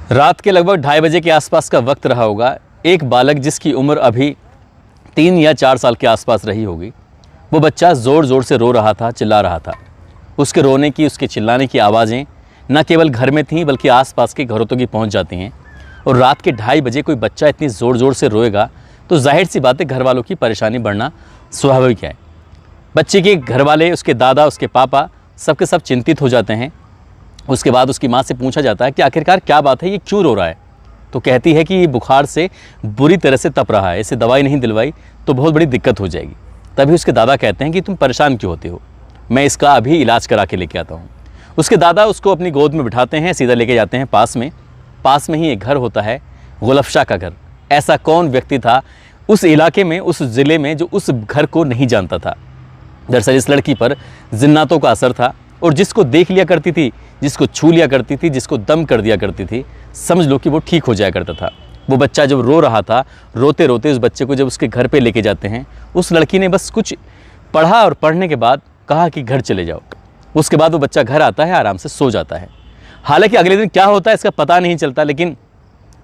रात के लगभग 2:30 बजे के आसपास का वक्त रहा होगा। एक बालक जिसकी उम्र अभी 3 या 4 साल के आसपास रही होगी, वो बच्चा ज़ोर ज़ोर से रो रहा था, चिल्ला रहा था। उसके रोने की, उसके चिल्लाने की आवाज़ें न केवल घर में थीं बल्कि आसपास के घरों तक भी पहुंच जाती हैं। और रात के 2:30 बजे कोई बच्चा इतनी ज़ोर ज़ोर से रोएगा तो जाहिर सी बात है घर वालों की परेशानी बढ़ना स्वाभाविक है। बच्चे के घर वाले, उसके दादा, उसके पापा सबके सब चिंतित हो जाते हैं। उसके बाद उसकी माँ से पूछा जाता है कि आखिरकार क्या बात है, ये क्यों रो रहा है। तो कहती है कि ये बुखार से बुरी तरह से तप रहा है, इसे दवाई नहीं दिलवाई तो बहुत बड़ी दिक्कत हो जाएगी। तभी उसके दादा कहते हैं कि तुम परेशान क्यों होते हो, मैं इसका अभी इलाज करा के लेके आता हूँ। उसके दादा उसको अपनी गोद में बिठाते हैं, सीधा लेके जाते हैं पास में ही एक घर होता है, गुलफ शाह का घर। ऐसा कौन व्यक्ति था उस इलाके में, उस ज़िले में, जो उस घर को नहीं जानता था। दरअसल इस लड़की पर जिन्नातों का असर था और जिसको देख लिया करती थी, जिसको छू लिया करती थी, जिसको दम कर दिया करती थी, समझ लो कि वो ठीक हो जाया करता था। वो बच्चा जब रो रहा था, रोते रोते उस बच्चे को जब उसके घर पे लेके जाते हैं, उस लड़की ने बस कुछ पढ़ा और पढ़ने के बाद कहा कि घर चले जाओ। उसके बाद वो बच्चा घर आता है, आराम से सो जाता है। हालांकि अगले दिन क्या होता है इसका पता नहीं चलता, लेकिन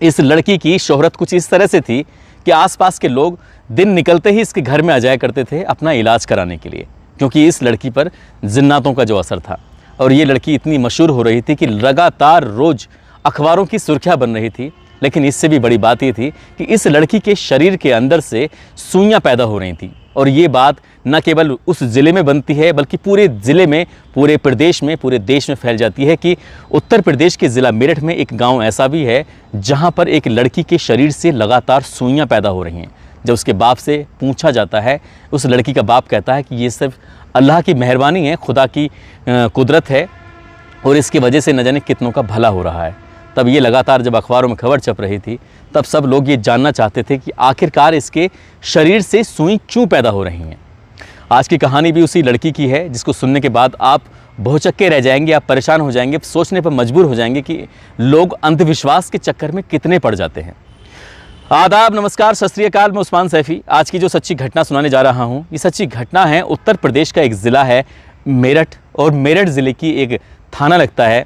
इस लड़की की शोहरत कुछ इस तरह से थी कि आसपास के लोग दिन निकलते ही इसके घर में आ जाया करते थे अपना इलाज कराने के लिए, क्योंकि इस लड़की पर जिन्नातों का जो असर था। और ये लड़की इतनी मशहूर हो रही थी कि लगातार रोज़ अखबारों की सुर्खियाँ बन रही थी। लेकिन इससे भी बड़ी बात ये थी कि इस लड़की के शरीर के अंदर से सुइयाँ पैदा हो रही थी। और ये बात न केवल उस ज़िले में बनती है बल्कि पूरे ज़िले में, पूरे प्रदेश में, पूरे देश में फैल जाती है कि उत्तर प्रदेश के ज़िला मेरठ में एक गांव ऐसा भी है जहां पर एक लड़की के शरीर से लगातार सुइयां पैदा हो रही हैं। जब उसके बाप से पूछा जाता है, उस लड़की का बाप कहता है कि ये सिर्फ अल्लाह की मेहरबानी है, खुदा की कुदरत है और इसकी वजह से न जाने कितनों का भला हो रहा है। तब ये लगातार जब अखबारों में खबर छप रही थी, तब सब लोग ये जानना चाहते थे कि आखिरकार इसके शरीर से सुई क्यों पैदा हो रही हैं। आज की कहानी भी उसी लड़की की है, जिसको सुनने के बाद आप भौचक्के रह जाएंगे, आप परेशान हो जाएंगे, सोचने पर मजबूर हो जाएंगे कि लोग अंधविश्वास के चक्कर में कितने पड़ जाते हैं। आदाब, नमस्कार, सत श्री अकाल। मैं उस्मान सैफी आज की जो सच्ची घटना सुनाने जा रहा हूँ, ये सच्ची घटना है उत्तर प्रदेश का एक ज़िला है मेरठ, और मेरठ ज़िले की एक थाना लगता है,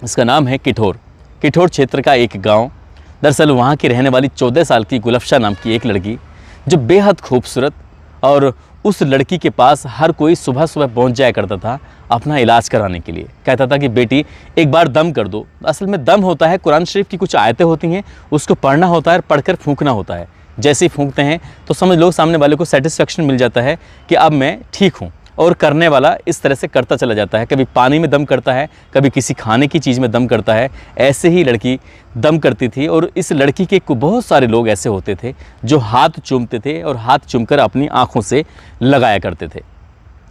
इसका नाम है किठौर क्षेत्र का एक गांव। दरअसल वहाँ की रहने वाली 14 साल की गुलफ शाह नाम की एक लड़की, जो बेहद खूबसूरत, और उस लड़की के पास हर कोई सुबह सुबह पहुँच जाया करता था अपना इलाज कराने के लिए। कहता था कि बेटी एक बार दम कर दो। असल में दम होता है, कुरान शरीफ की कुछ आयतें होती हैं, उसको पढ़ना होता है और पढ़कर फूंकना होता है। जैसे ही फूंकते हैं तो समझ लो सामने वाले को सेटिस्फेक्शन मिल जाता है कि अब मैं ठीक हूँ, और करने वाला इस तरह से करता चला जाता है। कभी पानी में दम करता है, कभी किसी खाने की चीज़ में दम करता है। ऐसे ही लड़की दम करती थी। और इस लड़की के बहुत सारे लोग ऐसे होते थे जो हाथ चूमते थे और हाथ चूमकर अपनी आँखों से लगाया करते थे।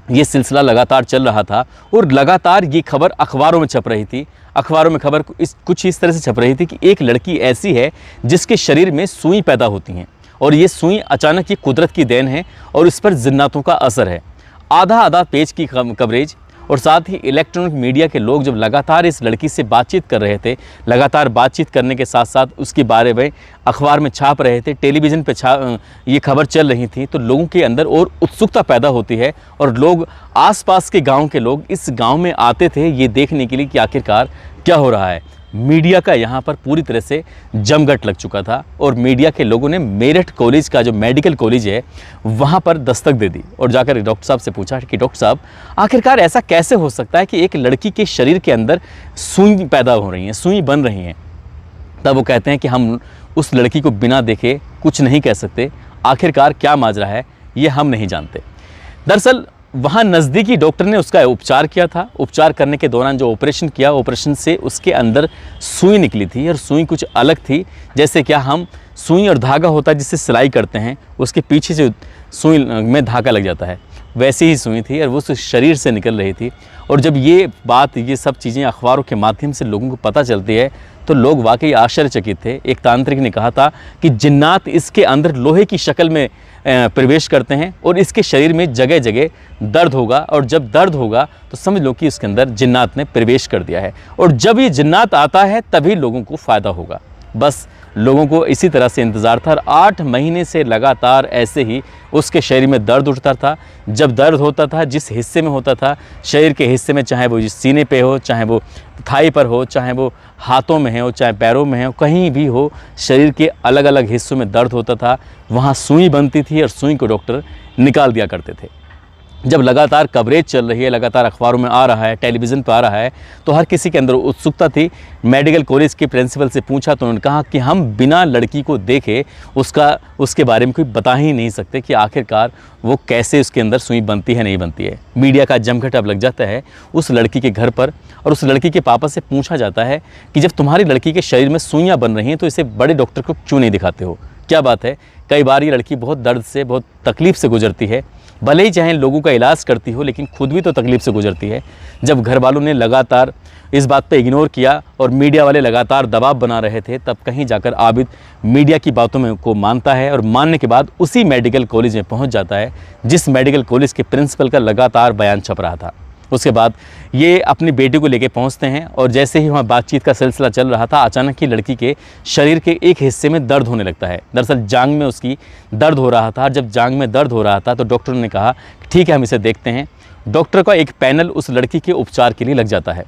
ये सिलसिला लगातार चल रहा था और लगातार ये खबर अखबारों में छप रही थी। अखबारों में खबर कुछ इस तरह से छप रही थी कि एक लड़की ऐसी है जिसके शरीर में सुई पैदा होती हैं, और ये सुई अचानक ये कुदरत की देन है और इस पर जिन्नातों का असर है। आधा पेज की कवरेज और साथ ही इलेक्ट्रॉनिक मीडिया के लोग जब लगातार इस लड़की से बातचीत कर रहे थे, लगातार बातचीत करने के साथ साथ उसके बारे में अखबार में छाप रहे थे, टेलीविज़न पे ये खबर चल रही थी, तो लोगों के अंदर और उत्सुकता पैदा होती है। और लोग, आसपास के गांव के लोग इस गांव में आते थे ये देखने के लिए कि आखिरकार क्या हो रहा है। मीडिया का यहाँ पर पूरी तरह से जमघट लग चुका था और मीडिया के लोगों ने मेरठ कॉलेज का, जो मेडिकल कॉलेज है, वहाँ पर दस्तक दे दी और जाकर डॉक्टर साहब से पूछा कि डॉक्टर साहब आखिरकार ऐसा कैसे हो सकता है कि एक लड़की के शरीर के अंदर सुई पैदा हो रही हैं, सुई बन रही हैं। तब वो कहते हैं कि हम उस लड़की को बिना देखे कुछ नहीं कह सकते, आखिरकार क्या माजरा है ये हम नहीं जानते। दरअसल वहाँ नज़दीकी डॉक्टर ने उसका उपचार किया था। उपचार करने के दौरान जो ऑपरेशन किया, ऑपरेशन से उसके अंदर सुई निकली थी और सुई कुछ अलग थी। जैसे क्या हम सुई और धागा होता है जिससे सिलाई करते हैं, उसके पीछे से सुई में धागा लग जाता है, वैसी ही सुई थी और वो उस शरीर से निकल रही थी। और जब ये सब चीज़ें अखबारों के माध्यम से लोगों को पता चलती है तो लोग वाकई आश्चर्यचकित थे। एक तांत्रिक ने कहा था कि जिन्नात इसके अंदर लोहे की शक्ल में प्रवेश करते हैं और इसके शरीर में जगह जगह दर्द होगा, और जब दर्द होगा तो समझ लो कि इसके अंदर जिन्नात ने प्रवेश कर दिया है, और जब ये जिन्नात आता है तभी लोगों को फ़ायदा होगा। बस लोगों को इसी तरह से इंतज़ार था और 8 महीने से लगातार ऐसे ही उसके शरीर में दर्द उठता था। जब दर्द होता था, जिस हिस्से में होता था, शरीर के हिस्से में, चाहे वो सीने पे हो, चाहे वो थाई पर हो, चाहे वो हाथों में हो, चाहे पैरों में हो, कहीं भी हो, शरीर के अलग अलग हिस्सों में दर्द होता था। वहाँ सुई बनती थी और सुई को डॉक्टर निकाल दिया करते थे। जब लगातार कवरेज चल रही है, लगातार अखबारों में आ रहा है, टेलीविज़न पर आ रहा है, तो हर किसी के अंदर उत्सुकता थी। मेडिकल कॉलेज के प्रिंसिपल से पूछा तो उन्होंने कहा कि हम बिना लड़की को देखे उसके बारे में कोई बता ही नहीं सकते कि आखिरकार वो कैसे उसके अंदर सुई बनती है, नहीं बनती है। मीडिया का जमघट अब लग जाता है उस लड़की के घर पर और उस लड़की के पापा से पूछा जाता है कि जब तुम्हारी लड़की के शरीर में सुइयाँ बन रही हैं तो इसे बड़े डॉक्टर को क्यों नहीं दिखाते हो, क्या बात है। कई बार ये लड़की बहुत दर्द से, बहुत तकलीफ़ से गुजरती है, भले ही चाहे लोगों का इलाज करती हो, लेकिन खुद भी तो तकलीफ़ से गुजरती है। जब घर वालों ने लगातार इस बात पे इग्नोर किया और मीडिया वाले लगातार दबाव बना रहे थे, तब कहीं जाकर आबिद मीडिया की बातों में को मानता है और मानने के बाद उसी मेडिकल कॉलेज में पहुंच जाता है जिस मेडिकल कॉलेज के प्रिंसिपल का लगातार बयान छप रहा था। उसके बाद ये अपनी बेटी को लेकर पहुंचते हैं और जैसे ही वहाँ बातचीत का सिलसिला चल रहा था, अचानक ही लड़की के शरीर के एक हिस्से में दर्द होने लगता है। दरअसल जांघ में उसकी दर्द हो रहा था। जब जांघ में दर्द हो रहा था तो डॉक्टर ने कहा ठीक है, हम इसे देखते हैं। डॉक्टर का एक पैनल उस लड़की के उपचार के लिए लग जाता है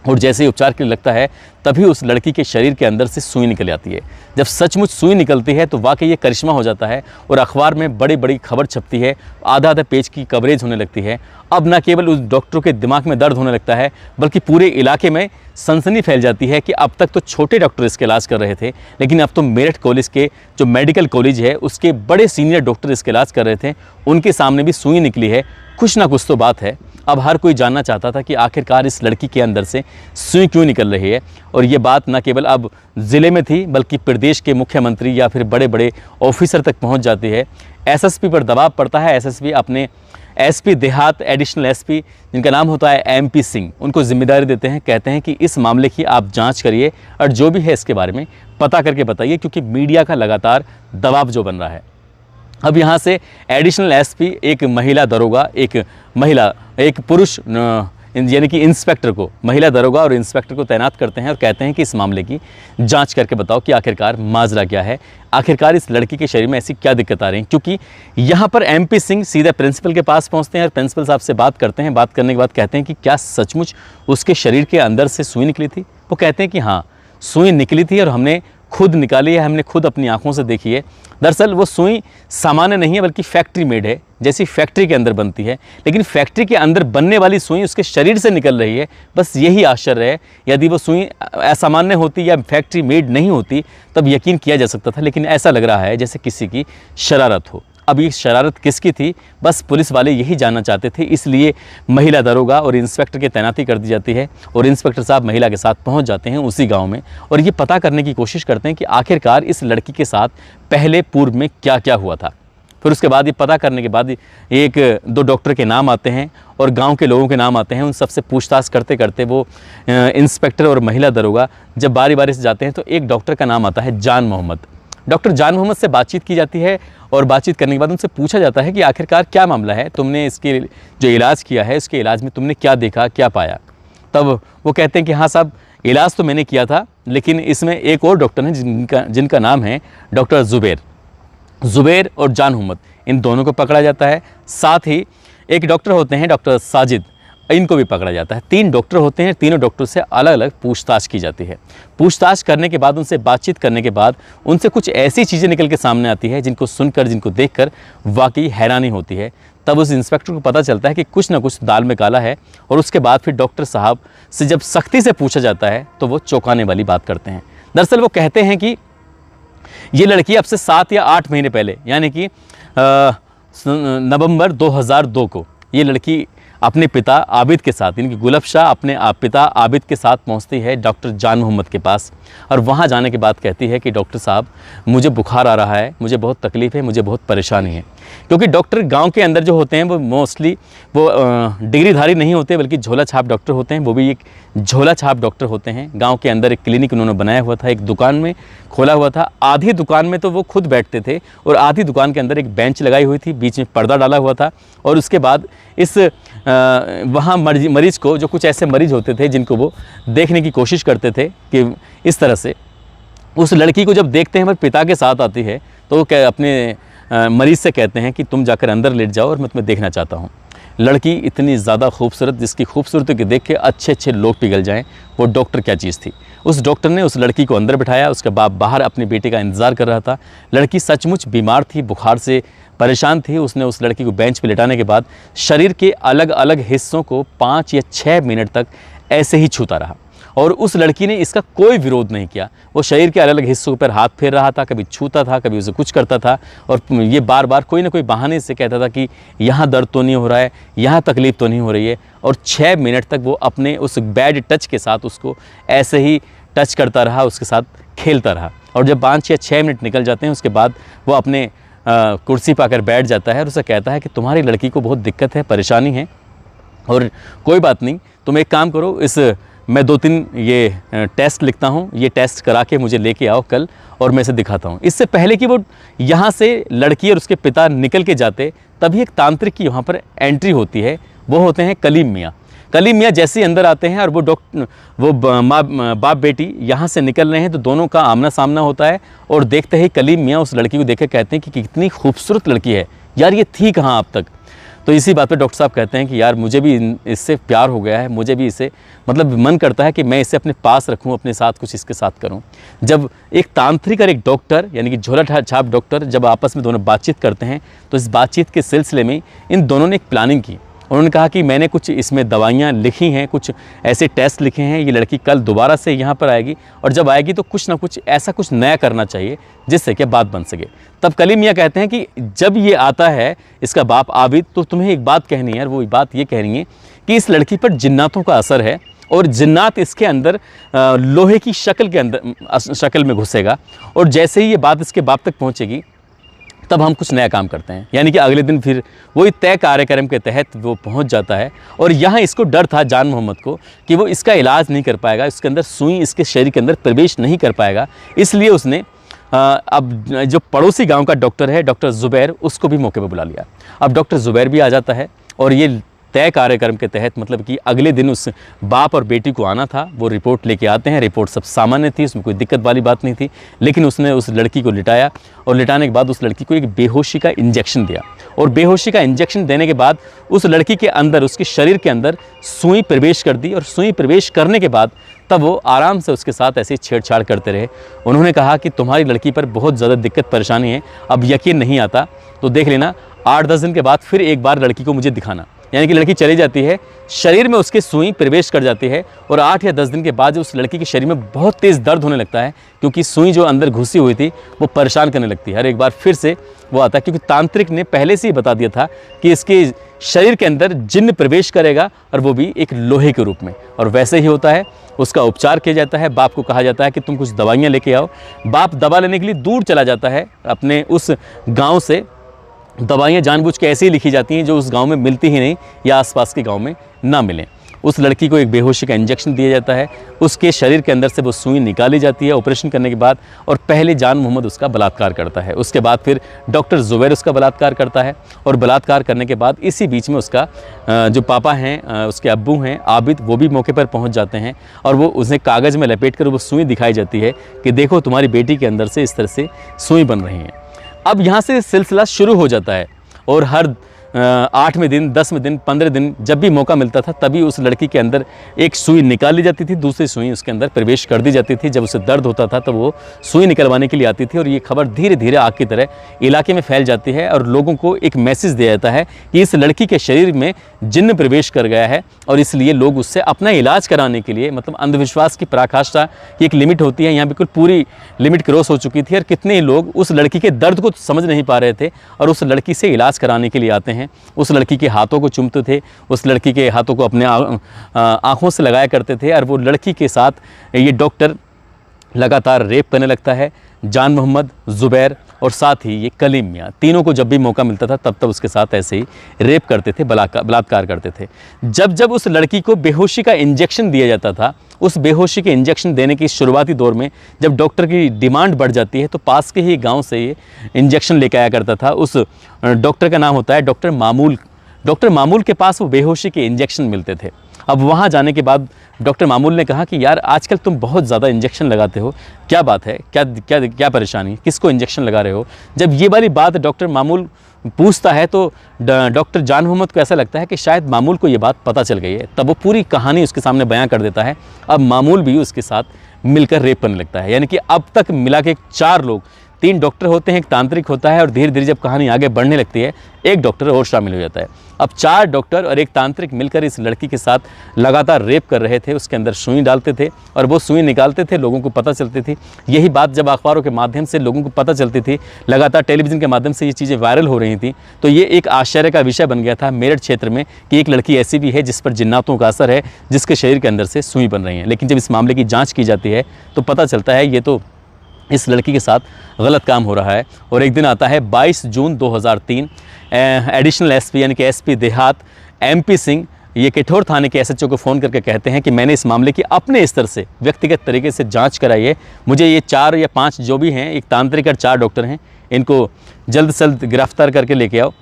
और जैसे ही उपचार के लिए लगता है तभी उस लड़की के शरीर के अंदर से सुई निकल आती है। जब सचमुच सुई निकलती है तो वाकई ये करिश्मा हो जाता है और अखबार में बड़ी बड़ी खबर छपती है, आधा आधा पेज की कवरेज होने लगती है। अब न केवल उस डॉक्टर के दिमाग में दर्द होने लगता है बल्कि पूरे इलाके में सनसनी फैल जाती है कि अब तक तो छोटे डॉक्टर इसका इलाज कर रहे थे, लेकिन अब तो मेरठ कॉलेज के जो मेडिकल कॉलेज है उसके बड़े सीनियर डॉक्टर इसका इलाज कर रहे थे, उनके सामने भी सुई निकली है। कुछ ना कुछ तो बात है। अब हर कोई जानना चाहता था कि आखिरकार इस लड़की के अंदर से सुई क्यों निकल रही है। और ये बात न केवल अब ज़िले में थी बल्कि प्रदेश के मुख्यमंत्री या फिर बड़े बड़े ऑफिसर तक पहुंच जाती है। एसएसपी पर दबाव पड़ता है। एसएसपी अपने एसपी देहात, एडिशनल एसपी जिनका नाम होता है एमपी सिंह, उनको जिम्मेदारी देते हैं। कहते हैं कि इस मामले की आप जांच करिए और जो भी है इसके बारे में पता करके बताइए, क्योंकि मीडिया का लगातार दबाव जो बन रहा है। अब यहाँ से एडिशनल एसपी एक महिला दरोगा, एक पुरुष यानी कि इंस्पेक्टर को, महिला दरोगा और इंस्पेक्टर को तैनात करते हैं और कहते हैं कि इस मामले की जांच करके बताओ कि आखिरकार माजरा क्या है, आखिरकार इस लड़की के शरीर में ऐसी क्या दिक्कत आ रही है। क्योंकि यहाँ पर एमपी सिंह सीधे प्रिंसिपल के पास पहुँचते हैं और प्रिंसिपल साहब से बात करते हैं। बात करने के बाद कहते हैं कि क्या सचमुच उसके शरीर के अंदर से सुई निकली थी। वो कहते हैं कि हाँ, सुई निकली थी और हमने खुद निकाली है, हमने खुद अपनी आंखों से देखी है। दरअसल वो सुई सामान्य नहीं है बल्कि फैक्ट्री मेड है, जैसी फैक्ट्री के अंदर बनती है, लेकिन फैक्ट्री के अंदर बनने वाली सुई उसके शरीर से निकल रही है। बस यही आश्चर्य है। यदि वो सुई असामान्य होती या फैक्ट्री मेड नहीं होती तब यकीन किया जा सकता था, लेकिन ऐसा लग रहा है जैसे किसी की शरारत हो। अब ये शरारत किसकी थी, बस पुलिस वाले यही जानना चाहते थे, इसलिए महिला दरोगा और इंस्पेक्टर की तैनाती कर दी जाती है और इंस्पेक्टर साहब महिला के साथ पहुंच जाते हैं उसी गांव में और ये पता करने की कोशिश करते हैं कि आखिरकार इस लड़की के साथ पहले पूर्व में क्या क्या हुआ था। फिर उसके बाद ये पता करने के बाद एक दो डॉक्टर के नाम आते हैं और गांव के लोगों के नाम आते हैं। उन सबसे पूछताछ करते करते वो इंस्पेक्टर और महिला दरोगा जब बारी बारी से जाते हैं तो एक डॉक्टर का नाम आता है जान मोहम्मद। डॉक्टर जान मोहम्मद से बातचीत की जाती है और बातचीत करने के बाद उनसे पूछा जाता है कि आखिरकार क्या मामला है, तुमने इसके जो इलाज किया है उसके इलाज में तुमने क्या देखा, क्या पाया। तब वो कहते हैं कि हाँ साहब, इलाज तो मैंने किया था, लेकिन इसमें एक और डॉक्टर हैं जिनका नाम है डॉक्टर ज़ुबैर और जान मोहम्मद, इन दोनों को पकड़ा जाता है। साथ ही एक डॉक्टर होते हैं डॉक्टर साजिद, इनको भी पकड़ा जाता है। 3 डॉक्टर होते हैं, तीनों डॉक्टर से अलग अलग पूछताछ की जाती है। पूछताछ करने के बाद, उनसे बातचीत करने के बाद उनसे कुछ ऐसी चीज़ें निकल के सामने आती है जिनको सुनकर, जिनको देखकर वाकई हैरानी होती है। तब उस इंस्पेक्टर को पता चलता है कि कुछ ना कुछ दाल में काला है और उसके बाद फिर डॉक्टर साहब से जब सख्ती से पूछा जाता है तो वो चौंकाने वाली बात करते हैं। दरअसल वो कहते हैं कि ये लड़की अब से 7 या 8 महीने पहले, यानी कि नवंबर 2002 को ये लड़की अपने पिता आबिद के साथ, इनकी गुलब शाह अपने पिता आबिद के साथ पहुंचती है डॉक्टर जान मोहम्मद के पास और वहां जाने के बाद कहती है कि डॉक्टर साहब, मुझे बुखार आ रहा है, मुझे बहुत तकलीफ़ है, मुझे बहुत परेशानी है। क्योंकि डॉक्टर गांव के अंदर जो होते हैं वो मोस्टली वो डिग्रीधारी नहीं होते बल्कि झोला छाप डॉक्टर होते हैं। वो भी एक झोला छाप डॉक्टर होते हैं। गांव के अंदर एक क्लिनिक उन्होंने बनाया हुआ था, एक दुकान में खोला हुआ था। आधी दुकान में तो वो खुद बैठते थे और आधी दुकान के अंदर एक बेंच लगाई हुई थी, बीच में पर्दा डाला हुआ था और उसके बाद इस वहाँ मरीज़ को, जो कुछ ऐसे मरीज़ होते थे जिनको वो देखने की कोशिश करते थे कि इस तरह से उस लड़की को जब देखते हैं, वह पिता के साथ आती है, तो वो अपने मरीज़ से कहते हैं कि तुम जाकर अंदर लेट जाओ और मैं तुम्हें देखना चाहता हूँ। लड़की इतनी ज़्यादा खूबसूरत, जिसकी खूबसूरती को देख के अच्छे अच्छे लोग पिघल जाएं, वो डॉक्टर क्या चीज़ थी। उस डॉक्टर ने उस लड़की को अंदर बिठाया, उसके बाप बाहर अपनी बेटी का इंतज़ार कर रहा था। लड़की सचमुच बीमार थी, बुखार से परेशान थी। उसने उस लड़की को बेंच पर लिटाने के बाद शरीर के अलग अलग हिस्सों को 5 या 6 मिनट तक ऐसे ही छूता रहा और उस लड़की ने इसका कोई विरोध नहीं किया। वो शरीर के अलग अलग हिस्सों पर हाथ फेर रहा था, कभी छूता था, कभी उसे कुछ करता था और ये बार बार कोई ना कोई बहाने से कहता था कि यहाँ दर्द तो नहीं हो रहा है, यहाँ तकलीफ़ तो नहीं हो रही है। और 6 मिनट तक वो अपने उस बैड टच के साथ उसको ऐसे ही टच करता रहा, उसके साथ खेलता रहा। और जब 5 या 6 मिनट निकल जाते हैं, उसके बाद वो अपने कुर्सी पर आकर बैठ जाता है और उसे कहता है कि तुम्हारी लड़की को बहुत दिक्कत है, परेशानी है और कोई बात नहीं, तुम एक काम करो, मैं 2-3 ये टेस्ट लिखता हूँ, ये टेस्ट करा के मुझे लेके आओ कल और मैं इसे दिखाता हूँ। इससे पहले कि वो यहाँ से लड़की और उसके पिता निकल के जाते, तभी एक तांत्रिक की वहाँ पर एंट्री होती है। वो होते हैं कलीम मियाँ। कलीम मियाँ जैसे ही अंदर आते हैं और वो बाप बेटी यहाँ से निकल रहे हैं, तो दोनों का आमना सामना होता है और देखते ही कलीम मियाँ उस लड़की को देख के कहते हैं कि कितनी खूबसूरत लड़की है यार, ये थी कहाँ अब तक। तो इसी बात पे डॉक्टर साहब कहते हैं कि यार मुझे भी इससे प्यार हो गया है, मुझे भी इसे मतलब मन करता है कि मैं इसे अपने पास रखूं, अपने साथ कुछ इसके साथ करूं। जब एक तांत्रिक और एक डॉक्टर यानी कि झोला छाप डॉक्टर जब आपस में दोनों बातचीत करते हैं, तो इस बातचीत के सिलसिले में इन दोनों ने एक प्लानिंग की। उन्होंने कहा कि मैंने कुछ इसमें दवाइयाँ लिखी हैं, कुछ ऐसे टेस्ट लिखे हैं, ये लड़की कल दोबारा से यहाँ पर आएगी और जब आएगी तो कुछ ना कुछ ऐसा कुछ नया करना चाहिए जिससे कि बात बन सके। तब कलीम मियाँ कहते हैं कि जब ये आता है इसका बाप आबिद, तो तुम्हें एक बात कहनी है, और वो बात ये कहनी है कि इस लड़की पर जिन्नातों का असर है और जिन्नात इसके अंदर लोहे की शक्ल में घुसेगा और जैसे ही ये बात इसके बाप तक पहुँचेगी तब हम कुछ नया काम करते हैं। यानी कि अगले दिन फिर वही तय कार्यक्रम के तहत वो पहुंच जाता है और यहाँ इसको डर था जान मोहम्मद को कि वो इसका इलाज नहीं कर पाएगा, इसके अंदर सुई इसके शरीर के अंदर प्रवेश नहीं कर पाएगा। इसलिए उसने अब जो पड़ोसी गांव का डॉक्टर है, डॉक्टर ज़ुबैर, उसको भी मौके पर बुला लिया। अब डॉक्टर ज़ुबैर भी आ जाता है और ये तय कार्यक्रम के तहत मतलब कि अगले दिन उस बाप और बेटी को आना था। वो रिपोर्ट लेके आते हैं, रिपोर्ट सब सामान्य थी, उसमें कोई दिक्कत वाली बात नहीं थी। लेकिन उसने उस लड़की को लिटाया और लिटाने के बाद उस लड़की को एक बेहोशी का इंजेक्शन दिया और बेहोशी का इंजेक्शन देने के बाद उस लड़की के अंदर, उसके शरीर के अंदर सुई प्रवेश कर दी और सुई प्रवेश करने के बाद तब वो आराम से उसके साथ ऐसे छेड़छाड़ करते रहे। उन्होंने कहा कि तुम्हारी लड़की पर बहुत ज़्यादा दिक्कत परेशानी है, अब यकीन नहीं आता तो देख लेना, 8-10 दिन के बाद फिर एक बार लड़की को मुझे दिखाना। यानी कि लड़की चली जाती है, शरीर में उसके सुई प्रवेश कर जाती है और 8 या 10 दिन के बाद उस लड़की के शरीर में बहुत तेज़ दर्द होने लगता है, क्योंकि सुई जो अंदर घुसी हुई थी वो परेशान करने लगती है। हर एक बार फिर से वो आता है, क्योंकि तांत्रिक ने पहले से ही बता दिया था कि इसके शरीर के अंदर जिन्न प्रवेश करेगा और वो भी एक लोहे के रूप में। और वैसे ही होता है, उसका उपचार किया जाता है। बाप को कहा जाता है कि तुम कुछ दवाइयाँ लेके आओ। बाप दवा लेने के लिए दूर चला जाता है अपने उस गाँव से। दवाइयाँ जानबूझ के ऐसी ही लिखी जाती हैं जो उस गांव में मिलती ही नहीं या आसपास के गांव में ना मिलें। उस लड़की को एक बेहोशी का इंजेक्शन दिया जाता है, उसके शरीर के अंदर से वो सुई निकाली जाती है ऑपरेशन करने के बाद, और पहले जान मोहम्मद उसका बलात्कार करता है। उसके बाद फिर डॉक्टर ज़ुबैर उसका बलात्कार करता है और बलात्कार करने के बाद इसी बीच में उसका जो पापा हैं, उसके अब्बू हैं आबिद, वो भी मौके पर पहुँच जाते हैं और वो उसे कागज़ में लपेट कर वो सुई दिखाई जाती है कि देखो तुम्हारी बेटी के अंदर से इस तरह से सुई बन रही है। अब यहाँ से सिलसिला शुरू हो जाता है और हर 8वें दिन, 10वें दिन, 15 दिन जब भी मौका मिलता था तभी उस लड़की के अंदर एक सुई निकाल ली जाती थी, दूसरी सुई उसके अंदर प्रवेश कर दी जाती थी। जब उसे दर्द होता था तो वो सुई निकलवाने के लिए आती थी और ये खबर धीरे धीरे आग की तरह इलाके में फैल जाती है और लोगों को एक मैसेज दिया जाता है कि इस लड़की के शरीर में जिन्न प्रवेश कर गया है और इसलिए लोग उससे अपना इलाज कराने के लिए, मतलब अंधविश्वास की पराकाष्ठा की एक लिमिट होती है, यहाँ बिल्कुल पूरी लिमिट क्रॉस हो चुकी थी और कितने लोग उस लड़की के दर्द को समझ नहीं पा रहे थे और उस लड़की से इलाज कराने के लिए आते हैं। उस लड़की के हाथों को चूमते थे, उस लड़की के हाथों को अपने आँखों से लगाया करते थे और वो लड़की के साथ ये डॉक्टर लगातार रेप करने लगता है। जान मोहम्मद, ज़ुबैर और साथ ही ये कलीम मियाँ, तीनों को जब भी मौका मिलता था तब उसके साथ ऐसे ही रेप करते थे, बलात्कार करते थे। जब जब उस लड़की को बेहोशी का इंजेक्शन दिया जाता था, उस बेहोशी के इंजेक्शन देने की शुरुआती दौर में जब डॉक्टर की डिमांड बढ़ जाती है तो पास के ही गांव से ये इंजेक्शन लेकर आया करता था। उस डॉक्टर का नाम होता है डॉक्टर मामूल। डॉक्टर मामूल के पास वो बेहोशी के इंजेक्शन मिलते थे अब वहाँ जाने के बाद डॉक्टर मामूल ने कहा कि यार आजकल तुम बहुत ज़्यादा इंजेक्शन लगाते हो, क्या बात है, क्या क्या क्या परेशानी, किसको इंजेक्शन लगा रहे हो। जब ये वाली बात डॉक्टर मामूल पूछता है तो डॉक्टर जान मोहम्मद को ऐसा लगता है कि शायद मामूल को ये बात पता चल गई है। तब वो पूरी कहानी उसके सामने बयां कर देता है। अब मामूल भी उसके साथ मिलकर रेप करने लगता है। यानी कि अब तक मिला के 4 लोग, 3 डॉक्टर होते हैं, एक तांत्रिक होता है, और धीरे धीरे जब कहानी आगे बढ़ने लगती है एक डॉक्टर और शामिल हो जाता है। अब 4 डॉक्टर और एक तांत्रिक मिलकर इस लड़की के साथ लगातार रेप कर रहे थे। उसके अंदर सुई डालते थे और वो सुई निकालते थे, लोगों को पता चलती थी। यही बात जब अखबारों के माध्यम से लोगों को पता चलती थी, लगातार टेलीविज़न के माध्यम से ये चीज़ें वायरल हो रही थी, तो ये एक आश्चर्य का विषय बन गया था मेरठ क्षेत्र में कि एक लड़की ऐसी भी है जिस पर जिन्नातों का असर है, जिसके शरीर के अंदर से सुई बन रही है। लेकिन जब इस मामले की जाँच की जाती है तो पता चलता है ये तो इस लड़की के साथ गलत काम हो रहा है। और एक दिन आता है 22 जून 2003, एडिशनल एसपी यानी कि एसपी देहात MP सिंह ये कठोर थाने के SHO को फ़ोन करके कहते हैं कि मैंने इस मामले की अपने स्तर से व्यक्तिगत तरीके से जांच कराई है, मुझे ये 4 या 5 जो भी हैं, एक तांत्रिक और 4 डॉक्टर हैं, इनको जल्द से जल्द गिरफ्तार करके लेके आओ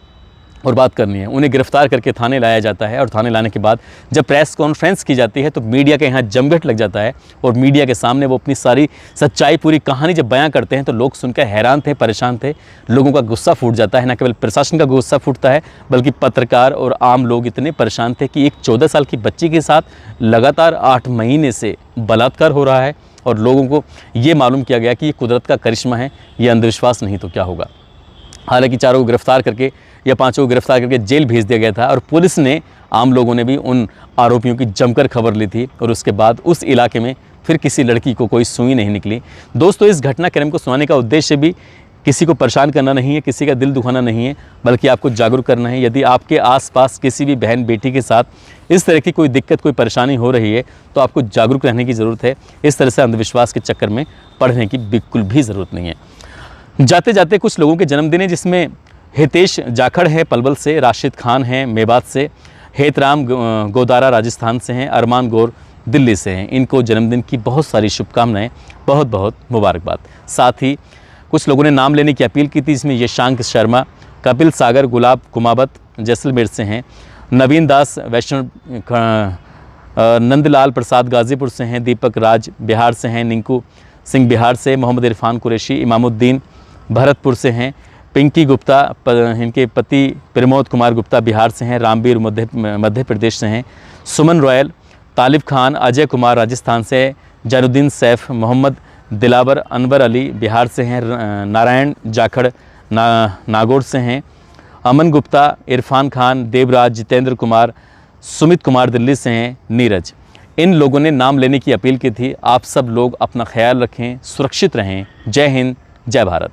और बात करनी है। उन्हें गिरफ्तार करके थाने लाया जाता है और थाने लाने के बाद जब प्रेस कॉन्फ्रेंस की जाती है तो मीडिया के यहाँ जमघट लग जाता है और मीडिया के सामने वो अपनी सारी सच्चाई, पूरी कहानी जब बयां करते हैं तो लोग सुनकर हैरान थे, परेशान थे। लोगों का गुस्सा फूट जाता है, न केवल प्रशासन का गुस्सा फूटता है बल्कि पत्रकार और आम लोग इतने परेशान थे कि एक 14 साल की बच्ची के साथ लगातार 8 महीने से बलात्कार हो रहा है और लोगों को ये मालूम किया गया कि ये कुदरत का करिश्मा है, ये अंधविश्वास नहीं तो क्या होगा। हालांकि 4 को गिरफ्तार करके या 5 को गिरफ्तार करके जेल भेज दिया गया था और पुलिस ने, आम लोगों ने भी उन आरोपियों की जमकर खबर ली थी और उसके बाद उस इलाके में फिर किसी लड़की को कोई सुई नहीं निकली। दोस्तों, इस घटनाक्रम को सुनाने का उद्देश्य भी किसी को परेशान करना नहीं है, किसी का दिल दुखाना नहीं है, बल्कि आपको जागरूक करना है। यदि आपके आसपास किसी भी बहन बेटी के साथ इस तरह की कोई दिक्कत, कोई परेशानी हो रही है तो आपको जागरूक रहने की ज़रूरत है। इस तरह से अंधविश्वास के चक्कर में पड़ने की बिल्कुल भी ज़रूरत नहीं है। जाते जाते कुछ लोगों के जन्मदिन है, जिसमें हितेश जाखड़ है पलवल से, राशिद खान हैं मेवात से, हेतराम गोदारा राजस्थान से हैं, अरमान गौर दिल्ली से हैं। इनको जन्मदिन की बहुत सारी शुभकामनाएं, बहुत बहुत मुबारकबाद। साथ ही कुछ लोगों ने नाम लेने की अपील की थी, इसमें यशांक शर्मा, कपिल सागर गुलाब कुमावत जैसलमेर से हैं, नवीन दास वैष्णव, नंदलाल प्रसाद गाज़ीपुर से हैं, दीपक राज बिहार से हैं, निंकू सिंह बिहार से, मोहम्मद इरफान कुरैशी इमामुद्दीन भरतपुर से हैं, पिंकी गुप्ता इनके पति प्रमोद कुमार गुप्ता बिहार से हैं, रामवीर मध्य प्रदेश से हैं, सुमन रॉयल, तालिब खान अजय कुमार राजस्थान से, जैनुद्दीन सैफ मोहम्मद दिलावर अनवर अली बिहार से हैं, नारायण जाखड़ नागौर से हैं, अमन गुप्ता, इरफान खान, देवराज, जितेंद्र कुमार, सुमित कुमार दिल्ली से हैं, नीरज। इन लोगों ने नाम लेने की अपील की थी। आप सब लोग अपना ख्याल रखें, सुरक्षित रहें। जय हिंद, जय भारत।